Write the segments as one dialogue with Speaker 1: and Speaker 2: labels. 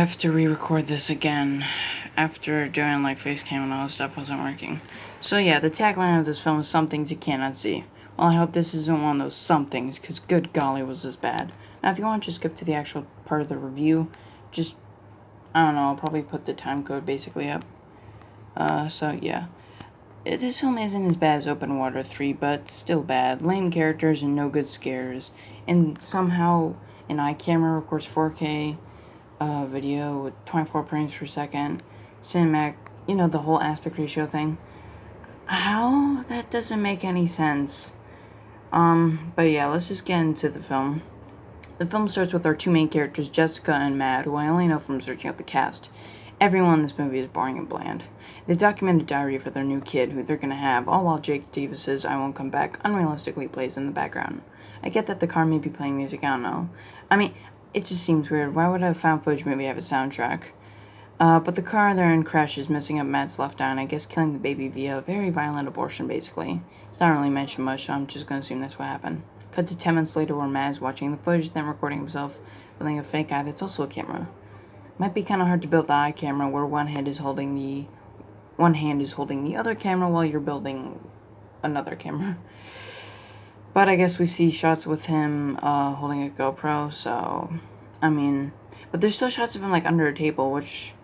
Speaker 1: have to re-record this again after doing like face cam and all that stuff wasn't working. So yeah, the tagline of this film is "Some Things You Cannot See." Well, I hope this isn't one of those some things, because good golly was this bad. Now, if you want to just skip to the actual part of the review, just, I don't know, I'll probably put the time code basically up. So yeah. This film isn't as bad as Open Water 3, but still bad. Lame characters and no good scares. And somehow an iCamera records 4K video with 24 frames per second. Cinematic, the whole aspect ratio thing. How? That doesn't make any sense. But yeah, let's just get into the film. The film starts with our two main characters, Jessica and Matt, who I only know from searching up the cast. Everyone in this movie is boring and bland. They've documented a diary for their new kid, who they're gonna have, all while Jake Davis's "I Won't Come Back" unrealistically plays in the background. I get that the car may be playing music, I don't know. I mean, it just seems weird. Why would a found footage movie have a soundtrack? But the car they're in crashes, messing up Matt's left eye, and I guess killing the baby via a very violent abortion, basically. It's not really mentioned much, so I'm just gonna assume that's what happened. Cut to 10 minutes later where Matt is watching the footage, then recording himself, building a fake eye that's also a camera. Might be kind of hard to build the eye camera where one hand is holding the other camera while you're building another camera. But I guess we see shots with him holding a GoPro, so but there's still shots of him like under a table, which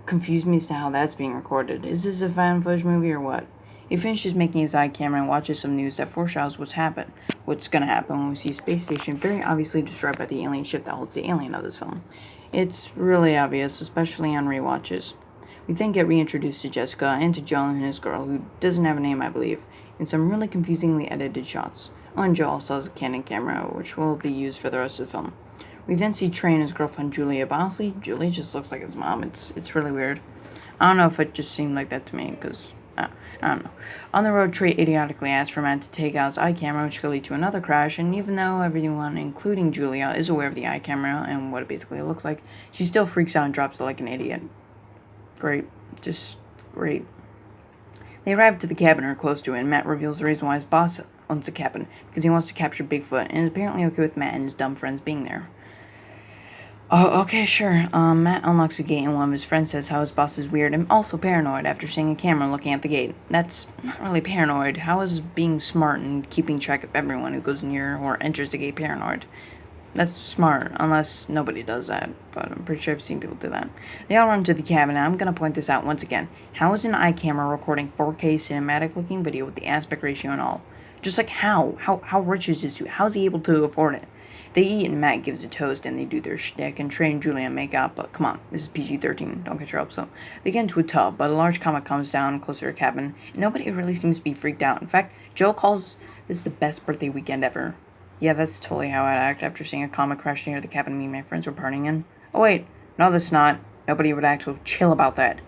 Speaker 1: confused me as to how that's being recorded. Is this a found footage movie or what? He finishes making his eye camera and watches some news that foreshadows what's gonna happen when we see a space station very obviously destroyed by the alien ship that holds the alien of this film. It's really obvious, especially on rewatches. We then get reintroduced to Jessica and to Joe and his girl, who doesn't have a name, I believe, in some really confusingly edited shots. Oh, and Joe also has a Canon camera, which will be used for the rest of the film. We then see Trey and his girlfriend Julia, but honestly, Julia just looks like his mom. It's really weird. I don't know if it just seemed like that to me, because, I don't know. On the road, Trey idiotically asks for Matt to take out his eye camera, which could lead to another crash, and even though everyone, including Julia, is aware of the eye camera and what it basically looks like, she still freaks out and drops it like an idiot. Great. Just great. They arrive to the cabin or close to it, and Matt reveals the reason why his boss owns the cabin, because he wants to capture Bigfoot, and is apparently okay with Matt and his dumb friends being there. Oh, okay, sure. Matt unlocks the gate, and one of his friends says how his boss is weird and also paranoid after seeing a camera looking at the gate. That's not really paranoid. How is being smart and keeping track of everyone who goes near or enters the gate paranoid? That's smart, unless nobody does that, but I'm pretty sure I've seen people do that. They all run to the cabin, and I'm going to point this out once again. How is an iCamera recording 4K cinematic-looking video with the aspect ratio and all? Just like how? How rich is this dude? How is he able to afford it? They eat, and Matt gives a toast, and they do their shtick, and Trey and Julia make out, but come on, this is PG-13, don't get your hopes up. They get into a tub, but a large comet comes down closer to the cabin, and nobody really seems to be freaked out. In fact, Joe calls this the best birthday weekend ever. Yeah, that's totally how I'd act after seeing a comet crash near the cabin me and my friends were partying in. Oh wait, no that's not. Nobody would act so chill about that.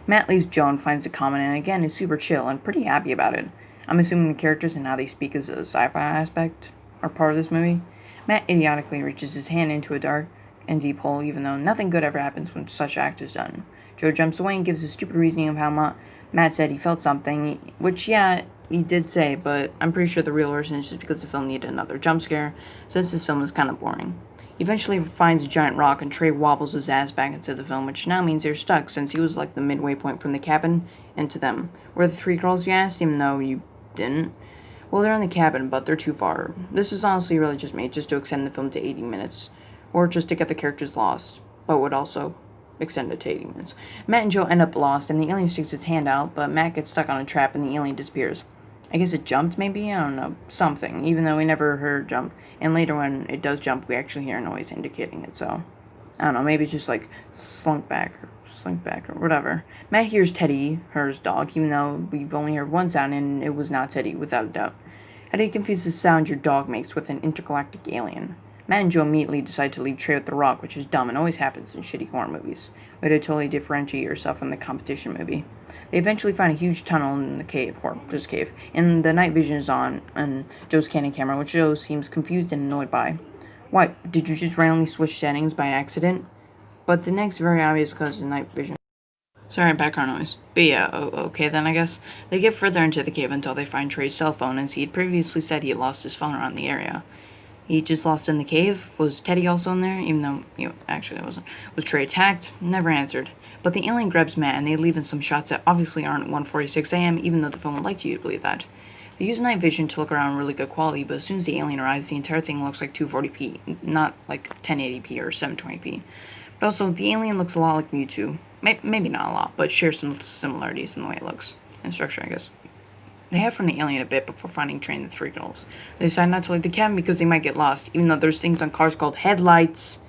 Speaker 1: Matt leaves Joe and finds the comet and again is super chill and pretty happy about it. I'm assuming the characters and how they speak is a sci-fi aspect or part of this movie. Matt idiotically reaches his hand into a dark and deep hole even though nothing good ever happens when such act is done. Joe jumps away and gives a stupid reasoning of how Matt said he felt something, which yeah, he did say, but I'm pretty sure the real reason is just because the film needed another jump scare, since this film is kind of boring. He eventually finds a giant rock, and Trey wobbles his ass back into the film, which now means they're stuck, since he was like the midway point from the cabin and to them. Were the three girls you asked, even though you didn't? Well, they're in the cabin, but they're too far. This is honestly really just made just to extend the film to 80 minutes, or just to get the characters lost, but would also extend it to 80 minutes. Matt and Joe end up lost, and the alien sticks its hand out, but Matt gets stuck on a trap, and the alien disappears. I guess it jumped, maybe? I don't know. Something, even though we never heard jump. And later when it does jump, we actually hear a noise indicating it, so I don't know, maybe it's just like slunk back or whatever. Matt hears Teddy, her dog, even though we've only heard one sound, and it was not Teddy, without a doubt. How do you confuse the sound your dog makes with an intergalactic alien? Matt and Joe immediately decide to leave Trey with the rock, which is dumb and always happens in shitty horror movies. Way to totally differentiate yourself from the competition movie. They eventually find a huge tunnel in the cave, or just cave, and the night vision is on, and Joe's Canon camera, which Joe seems confused and annoyed by. What, did you just randomly switch settings by accident? But the next very obvious cause of night vision. Sorry, background noise. But yeah, okay then I guess. They get further into the cave until they find Trey's cell phone, as he had previously said he had lost his phone around the area. He just lost in the cave. Was Teddy also in there? Even though, actually it wasn't. Was Trey attacked? Never answered. But the alien grabs Matt, and they leave in some shots that obviously aren't 1:46 a.m., even though the film would like you to believe that. They use night vision to look around really good quality, but as soon as the alien arrives, the entire thing looks like 240p, not like 1080p or 720p. But also, the alien looks a lot like Mewtwo. Maybe not a lot, but shares some similarities in the way it looks. And structure, I guess. They hide from the alien a bit before finding Trey and the three girls. They decide not to leave the cabin because they might get lost, even though there's things on cars called headlights.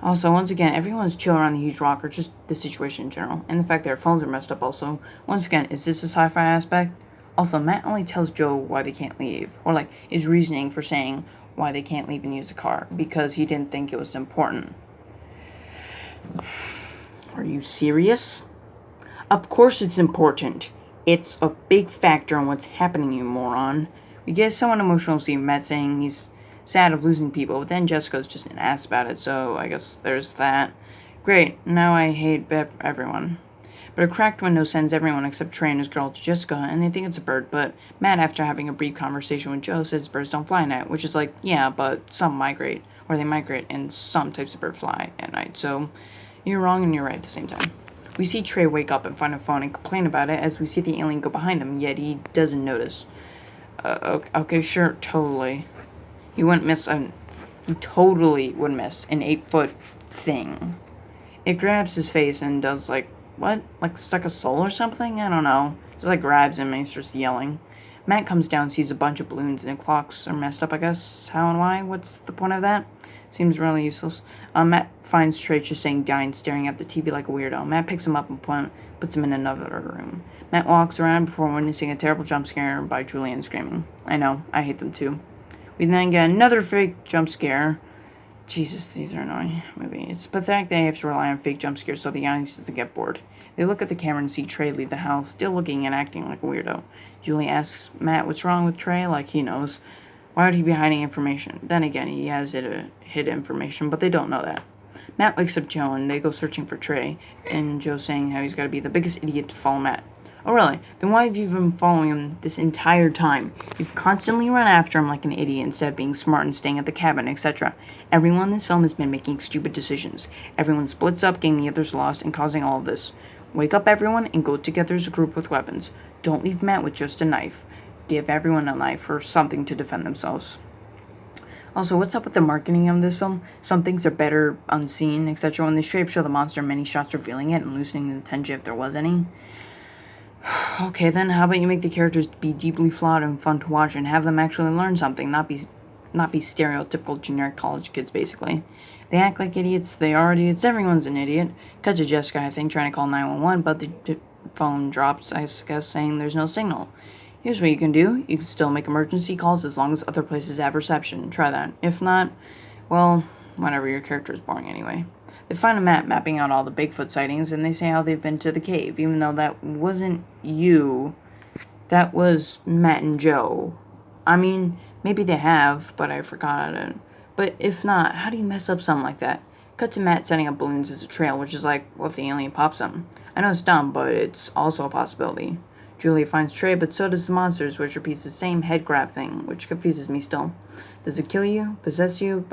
Speaker 1: Also, once again, everyone's chill around the huge rock, or just the situation in general. And the fact that their phones are messed up also. Once again, is this a sci-fi aspect? Also, Matt only tells Joe why they can't leave. Or, like, his reasoning for saying why they can't leave and use the car. Because he didn't think it was important. Are you serious? Of course it's important. It's a big factor in what's happening, you moron. We get someone emotional seeing Matt saying he's sad of losing people, but then Jessica's just an ass about it, so I guess there's that. Great, now I hate everyone. But a cracked window sends everyone except Trey and his girl to Jessica, and they think it's a bird, but Matt, after having a brief conversation with Joe, says birds don't fly at night, which is like, yeah, but some migrate, or they migrate, and some types of bird fly at night, so you're wrong and you're right at the same time. We see Trey wake up and find a phone and complain about it as we see the alien go behind him, yet he doesn't notice. Okay, sure, totally. He totally would miss an 8-foot thing. It grabs his face and does like, what? Like stuck a soul or something? I don't know. Just like grabs him and he starts yelling. Matt comes down, sees a bunch of balloons and clocks are messed up, I guess. How and why? What's the point of that? Seems really useless. Matt finds Trey just saying die and staring at the TV like a weirdo. Matt picks him up and puts him in another room. Matt walks around before witnessing a terrible jump scare by Julian screaming. I know, I hate them too. We then get another fake jump scare. Jesus, these are annoying. Maybe it's pathetic they have to rely on fake jump scares so the audience doesn't get bored. They look at the camera and see Trey leave the house, still looking and acting like a weirdo. Julie asks Matt what's wrong with Trey, like he knows. Why would he be hiding information? Then again, he has hid information, but they don't know that. Matt wakes up Joe and they go searching for Trey, and Joe saying how he's got to be the biggest idiot to follow Matt. Oh really? Then why have you been following him this entire time? You've constantly run after him like an idiot instead of being smart and staying at the cabin, etc. Everyone in this film has been making stupid decisions. Everyone splits up, getting the others lost, and causing all of this. Wake up everyone and go together as a group with weapons. Don't leave Matt with just a knife. Give everyone a knife or something to defend themselves. Also, what's up with the marketing of this film? Some things are better unseen, etc. When they straight up show the monster, many shots revealing it and loosening the tension if there was any. Okay, then how about you make the characters be deeply flawed and fun to watch and have them actually learn something, not be stereotypical generic college kids, basically. They act like idiots, they are idiots, everyone's an idiot. Cut to Jessica, I think, trying to call 911, but the phone drops, I guess, saying there's no signal. Here's what you can do. You can still make emergency calls as long as other places have reception. Try that. If not, well, whatever, your character is boring anyway. They find a map mapping out all the Bigfoot sightings, and they say how they've been to the cave, even though that wasn't you. That was Matt and Joe. I mean, maybe they have, but I forgot it. But if not, how do you mess up something like that? Cut to Matt setting up balloons as a trail, which is like, what if the alien pops them? I know it's dumb, but it's also a possibility. Julia finds Trey, but so does the monsters, which repeats the same head grab thing, which confuses me still. Does it kill you, possess you,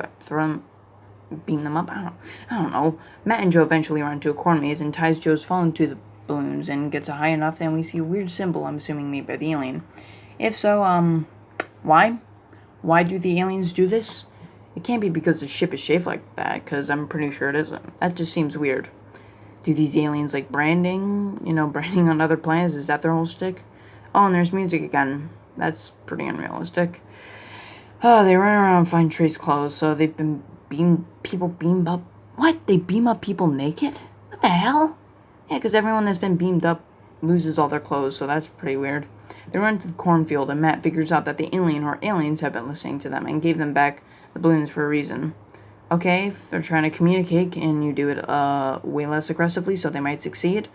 Speaker 1: beam them up? I don't know. Matt and Joe eventually run into a corn maze and ties Joe's phone to the balloons and gets it high enough, then we see a weird symbol, I'm assuming made by the alien. If so, why? Why do the aliens do this? It can't be because the ship is shaped like that, because I'm pretty sure it isn't. That just seems weird. Do these aliens like branding? Branding on other planets? Is that their whole shtick? Oh, and there's music again. That's pretty unrealistic. Oh, they run around and find Trey's clothes, so they've been beamed up. What? They beam up people naked? What the hell? Yeah, because everyone that's been beamed up loses all their clothes, so that's pretty weird. They run to the cornfield, and Matt figures out that the alien or aliens have been listening to them and gave them back the balloons for a reason. Okay, if they're trying to communicate, can you do it way less aggressively so they might succeed?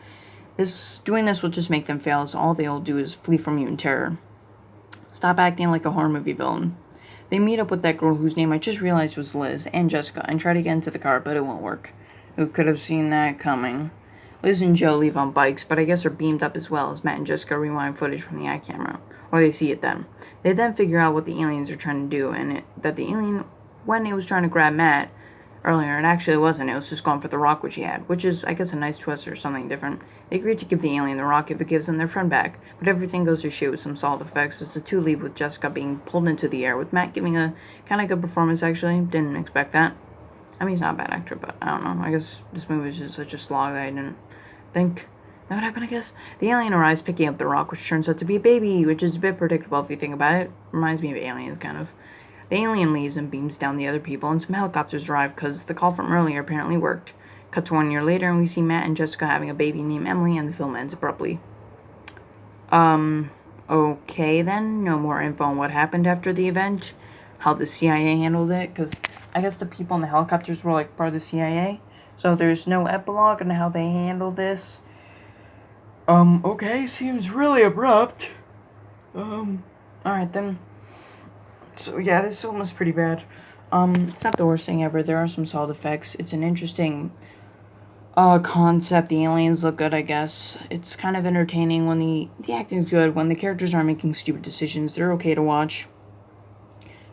Speaker 1: Doing this will just make them fail, so all they'll do is flee from you in terror. Stop acting like a horror movie villain. They meet up with that girl whose name I just realized was Liz, and Jessica, and try to get into the car, but it won't work. Who could have seen that coming? Liz and Joe leave on bikes, but I guess are beamed up as well as Matt and Jessica rewind footage from the eye camera. Or they see it then. They then figure out what the aliens are trying to do, and that the alien, when it was trying to grab Matt earlier, it actually wasn't. It was just going for the rock which he had, which is, I guess, a nice twist or something different. They agree to give the alien the rock if it gives them their friend back, but everything goes to shit with some solid effects as the two leave with Jessica being pulled into the air, with Matt giving a kind of good performance, actually. Didn't expect that. I mean, he's not a bad actor, but I don't know. I guess this movie was just such a slog that I didn't think that would happen, I guess. The alien arrives picking up the rock, which turns out to be a baby, which is a bit predictable if you think about it. Reminds me of Aliens, kind of. The alien leaves and beams down the other people, and some helicopters arrive because the call from earlier apparently worked. Cut to 1 year later, and we see Matt and Jessica having a baby named Emily, and the film ends abruptly. Okay then. No more info on what happened after the event. How the CIA handled it, because I guess the people in the helicopters were, like, part of the CIA. So there's no epilogue on how they handled this. Okay, seems really abrupt. Alright then. So yeah, this film is pretty bad. It's not the worst thing ever. There are some solid effects. It's an interesting concept. The aliens look good, I guess. It's kind of entertaining when the acting's good. When the characters aren't making stupid decisions, they're okay to watch.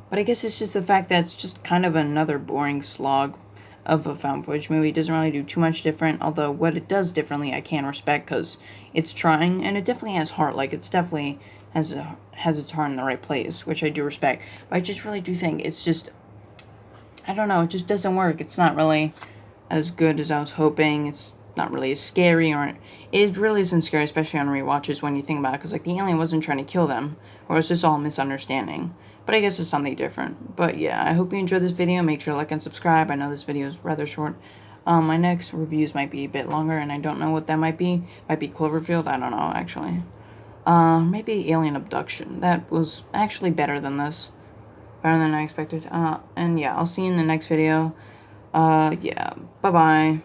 Speaker 1: But I guess it's just the fact that it's just kind of another boring slog of a found footage movie. It doesn't really do too much different, although what it does differently I can respect, because it's trying, and it definitely has heart. Like, it's definitely has its heart in the right place, which I do respect. But I just really do think it's just, I don't know, it just doesn't work. It's not really as good as I was hoping. It's not really as scary, or it really isn't scary, especially on rewatches when you think about it, because like the alien wasn't trying to kill them, or it's just all a misunderstanding. But I guess it's something different. But yeah, I hope you enjoyed this video. Make sure to like and subscribe. I know this video is rather short. My next reviews might be a bit longer, and I don't know what that might be. Might be Cloverfield. I don't know, actually. Maybe Alien Abduction. That was actually better than this. Better than I expected. And yeah, I'll see you in the next video. Yeah, bye-bye.